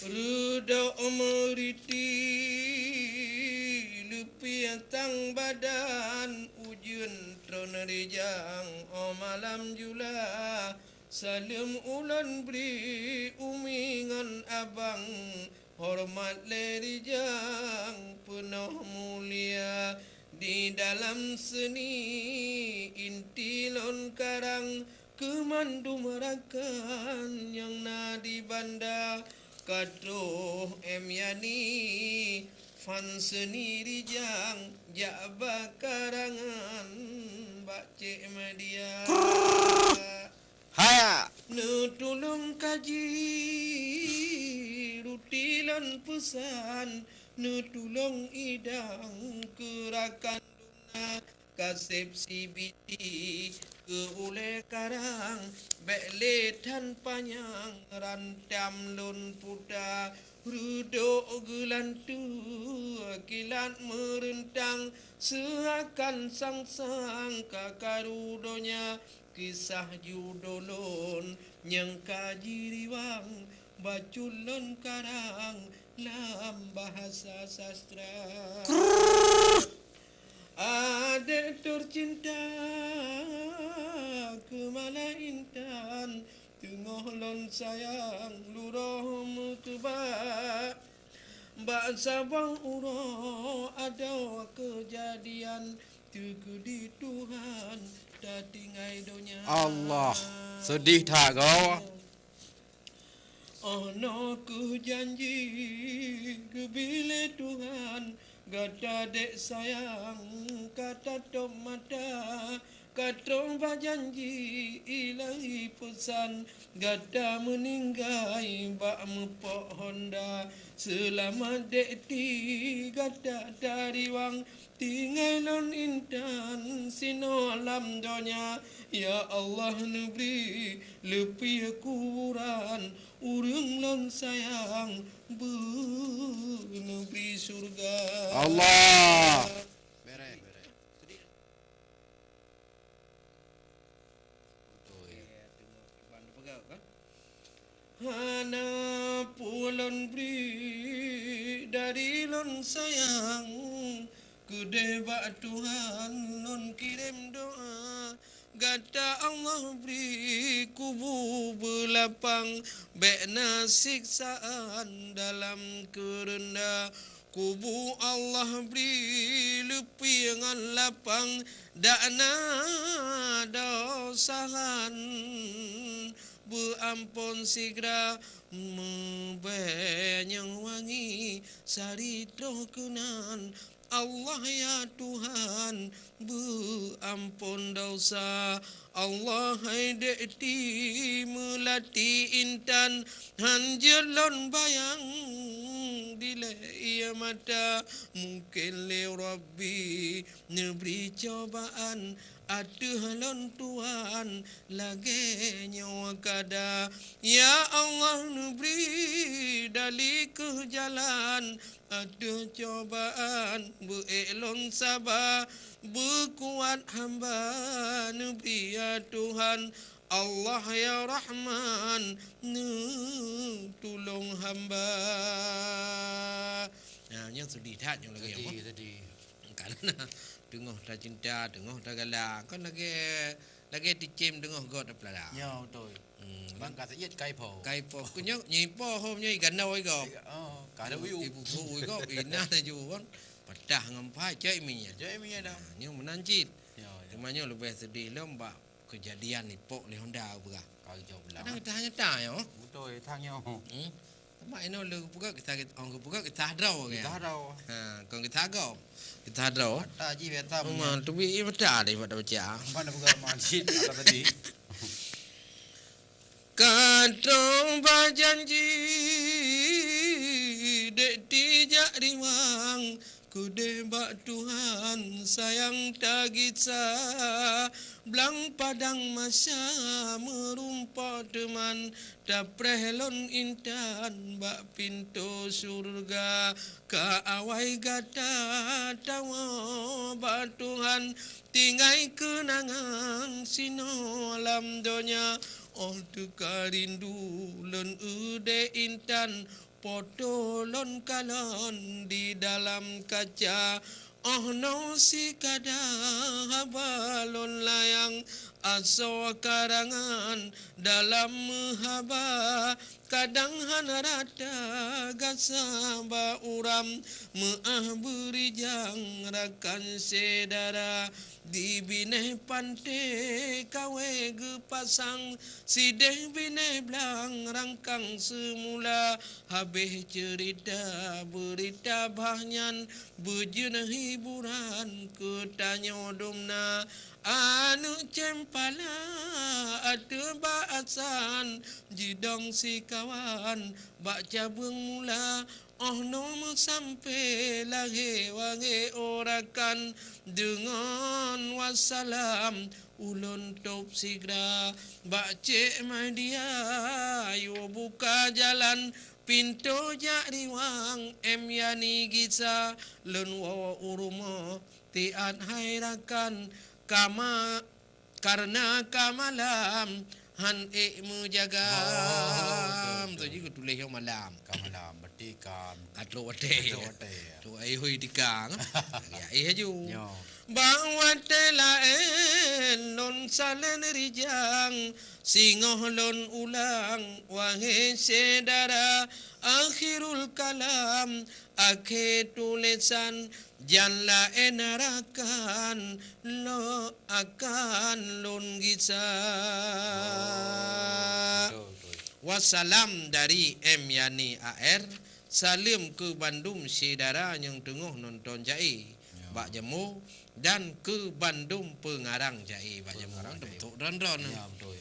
Rudo meriti Lupiatang badan Ujun tronerijang O malam jula Salim ulan beri Umingan abang Hormat lerijang Penuh mulia Di dalam seni Inti lon karang Kemandu merakan Yang nadi banda Kadroh Yani Fan seni rijang Jaba karangan Bakcik media Haya. Nutulung kaji Rutilan pesan Nutulung idang Kerakan duna Kasep sibiti Ke oleh karang Bekle tan panyang Rantam lun puda Ruduk gelantu Kilat merentang Seakan sang-sang Kakarudonya Kisah judolon Yang kaji riwang Baculon karang Dalam bahasa sastra Adik tercinta Kemala intan Tengah lon sayang Luroh mutubak Bak sabang uro Ada kejadian Tuku di Tuhan Tak tinggal dunia Allah. Sedih tak kau? Ono ku janji Kebila Tuhan Gata dek sayang Kata tom mata Katong berjanji ilahi pesan Gata meninggai Bak mepok Honda Selamat dek ti Gata dari wang Tinggalon intan Sino alam donya Ya Allah neberi Lepi kuburan Urung lon sayang Negeri surga Allah. Hana pulon beri dari lon sayang Kedeba Tuhan lon kirim doa Gata Allah beri kubu belapang Bekna siksaan dalam kerendah Kubu Allah beri lepi dengan lapang Dakna dosahan Berampun segera Membenyang wangi Sarito kenan Allah ya Tuhan Berampun dosa Allah hai dekti Melati intan Hanjelon bayang Dile ia mata Mungkin le Rabbi Neberi cobaan Ada halon Tuhan Lagi nyawa kada Ya Allah neberi Dali ke jalan Ada cobaan Beelon sabar Berkuat hamba Neberi ya Tuhan Allah ya Rahman Tolong hamba Yang sedih tak yang lagi apa? Sedih. Karena Tengah dah cinta, tengah dah galak. Kan lagi dicim tengah god dah pelada. Ya betul. Bang kata iya kai po. Kai po kunyo nyipo homnya ikan nawi go. Oh, kada uyu. Ibu pu go ina na juan. Padah ngampai cai minya. Jai mi ada. Nyo menancit. Ya, Temannya lebih sedih lembak kejadian ni pok le Honda buka. kau jawab lah. Kadang kita hanya tak yo. Betul, tanya. Mak ino lu buka kita buka kita hadrau ke. Kita ada. Ha, kau kita go. Kita hadrau. Ada ji beta. Man tu bi pada deh pada baca. Mana buka masjid ada tadi. Kadang berjanji dek tijak riwang kude bak Tuhan sayang tagitsa Blang padang masa merumpa teman Daprehlon intan bak pintu surga Ka awai gata tawa bak Tuhan Tinggai kenangan sino alam donya Oh tu karindu len ude intan foto lon kalon di dalam kaca. Oh no si kada balon layang aso karangan dalam haba kadang hanarata gasaba uram meah berijang rakan sedara di bine pante kawe gepasang sideh bine blang rangkang semula habis cerita berita bahyan bejun hiburan ketanyo domna anu cempala ada baasan jidong si kawan baca mula oh no sampai lagi wangi orakan dengan wassalam ulun top sigra baca media yo buka jalan pintu jak riwang yani gisa lun wawa urumo tiat hairakan kama karena kamalam han mujagam tu juga tulis yang malam Kamalam betikam. atlo wate tu ai hui dikang ya haju Yo. bang wate laen non salen rijang singoh lon ulang wahe sedara akhirul kalam akhir tulisan janla enarakan lo akan lon gisa. Wassalam dari M Yani AR. Salim ke Bandung saudara yang tengah nonton Jai Bak Jemu dan ke Bandung pengarang Jai Bak Jemu. Betul ron. Ya betul.